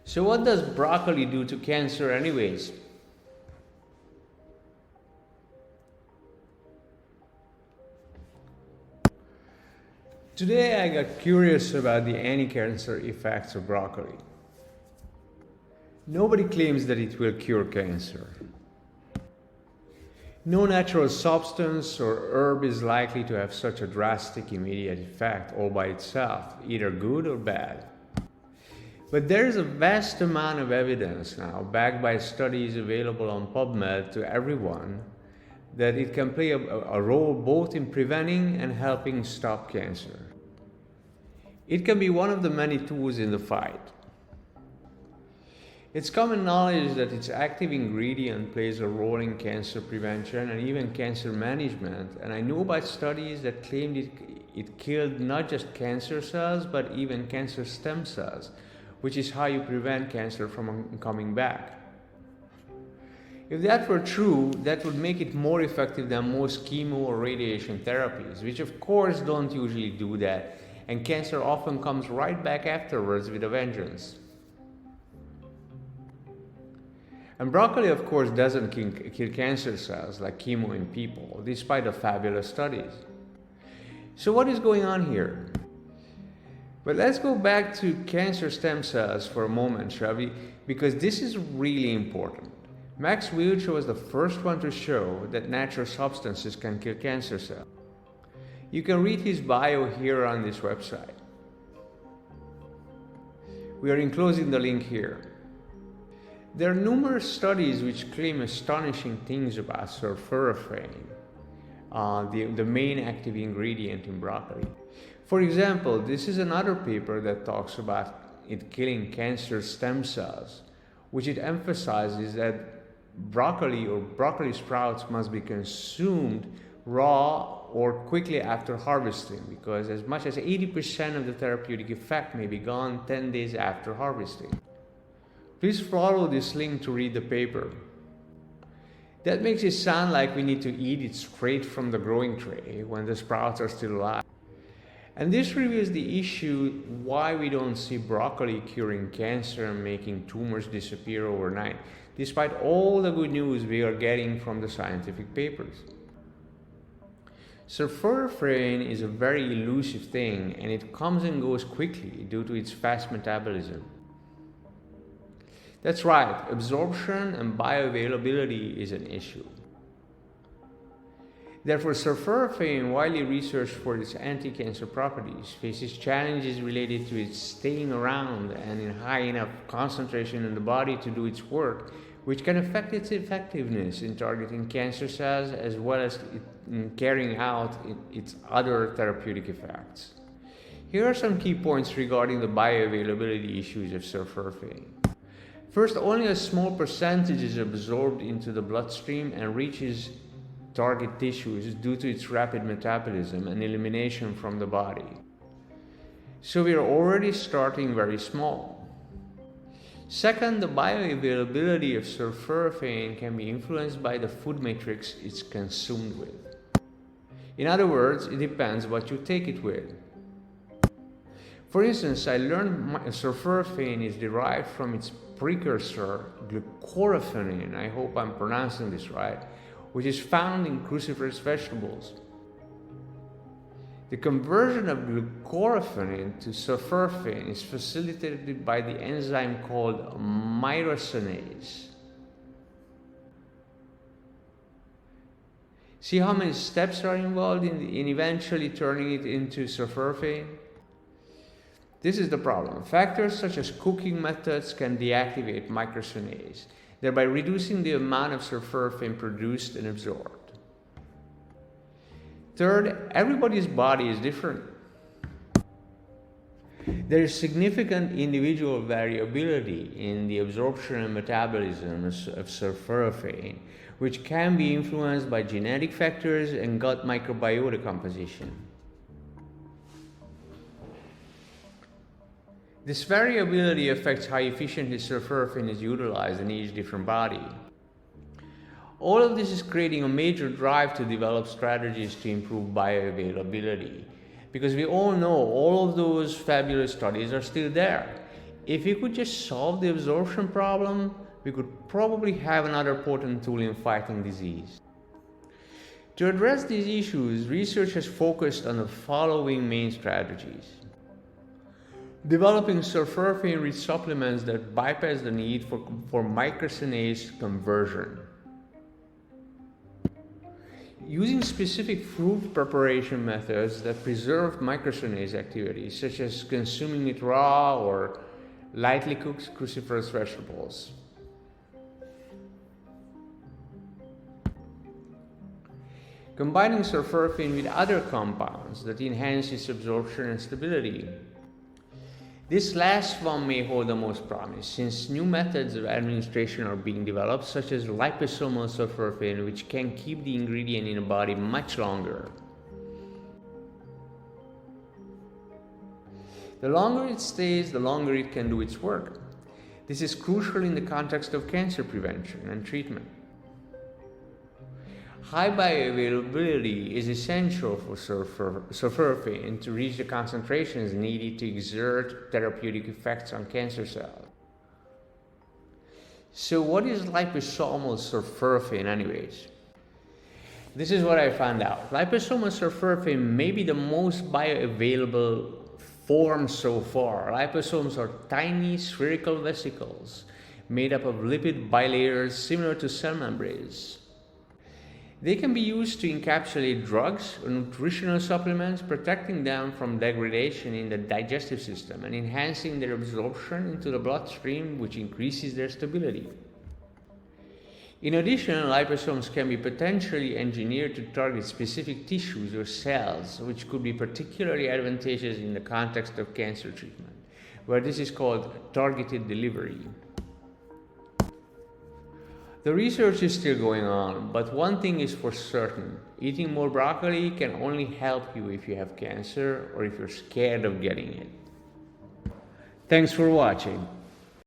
So what does broccoli do to cancer anyways? Today I got curious about the anti-cancer effects of broccoli. Nobody claims that it will cure cancer. No natural substance or herb is likely to have such a drastic immediate effect all by itself, either good or bad. But there is a vast amount of evidence now, backed by studies available on PubMed to everyone, that it can play a role both in preventing and helping stop cancer. It can be one of the many tools in the fight. It's common knowledge that its active ingredient plays a role in cancer prevention and even cancer management, and I know about studies that claimed it killed not just cancer cells but even cancer stem cells, which is how you prevent cancer from coming back. If that were true, that would make it more effective than most chemo or radiation therapies, which of course don't usually do that, and cancer often comes right back afterwards with a vengeance. And broccoli, of course, doesn't kill cancer cells like chemo in people, despite the fabulous studies. So what is going on here? But let's go back to cancer stem cells for a moment, shall we? Because this is really important. Max Wiltshire was the first one to show that natural substances can kill cancer cells. You can read his bio here on this website. We are enclosing the link here. There are numerous studies which claim astonishing things about sulforaphane, the main active ingredient in broccoli. For example, this is another paper that talks about it killing cancer stem cells, which it emphasizes that broccoli or broccoli sprouts must be consumed raw or quickly after harvesting, because as much as 80% of the therapeutic effect may be gone 10 days after harvesting. Please follow this link to read the paper. That makes it sound like we need to eat it straight from the growing tray when the sprouts are still alive. And this reveals the issue why we don't see broccoli curing cancer and making tumors disappear overnight, despite all the good news we are getting from the scientific papers. Sulforaphane is a very elusive thing, and it comes and goes quickly due to its fast metabolism. That's right, absorption and bioavailability is an issue. Therefore, sulforaphane, widely researched for its anti-cancer properties, faces challenges related to its staying around and in high enough concentration in the body to do its work, which can affect its effectiveness in targeting cancer cells as well as in carrying out its other therapeutic effects. Here are some key points regarding the bioavailability issues of sulforaphane. First, only a small percentage is absorbed into the bloodstream and reaches target tissues due to its rapid metabolism and elimination from the body. So we are already starting very small. Second, the bioavailability of sulforaphane can be influenced by the food matrix it's consumed with. In other words, it depends what you take it with. For instance, I learned sulforaphane is derived from its precursor, glucoraphanin, I hope I'm pronouncing this right, which is found in cruciferous vegetables. The conversion of glucoraphanin to sulforaphane is facilitated by the enzyme called myrosinase. See how many steps are involved in eventually turning it into sulforaphane? This is the problem. Factors such as cooking methods can deactivate myrosinase, thereby reducing the amount of sulforaphane produced and absorbed. Third, everybody's body is different. There is significant individual variability in the absorption and metabolism of sulforaphane, which can be influenced by genetic factors and gut microbiota composition. This variability affects how efficiently sulforaphane is utilized in each different body. All of this is creating a major drive to develop strategies to improve bioavailability, because we all know all of those fabulous studies are still there. If we could just solve the absorption problem, we could probably have another potent tool in fighting disease. To address these issues, research has focused on the following main strategies. Developing sulforaphane-rich supplements that bypass the need for microsinase conversion. Using specific fruit preparation methods that preserve microsinase activity, such as consuming it raw or lightly cooked cruciferous vegetables. Combining sulforaphane with other compounds that enhance its absorption and stability. This last one may hold the most promise, since new methods of administration are being developed, such as liposomal sulforaphane, which can keep the ingredient in the body much longer. The longer it stays, the longer it can do its work. This is crucial in the context of cancer prevention and treatment. High bioavailability is essential for sulforaphane to reach the concentrations needed to exert therapeutic effects on cancer cells. So what is liposomal sulforaphane anyways? This is what I found out. Liposomal sulforaphane may be the most bioavailable form so far. Liposomes are tiny spherical vesicles made up of lipid bilayers similar to cell membranes. They can be used to encapsulate drugs or nutritional supplements, protecting them from degradation in the digestive system and enhancing their absorption into the bloodstream, which increases their stability. In addition, liposomes can be potentially engineered to target specific tissues or cells, which could be particularly advantageous in the context of cancer treatment, where this is called targeted delivery. The research is still going on, but one thing is for certain: eating more broccoli can only help you if you have cancer or if you're scared of getting it. Thanks for watching.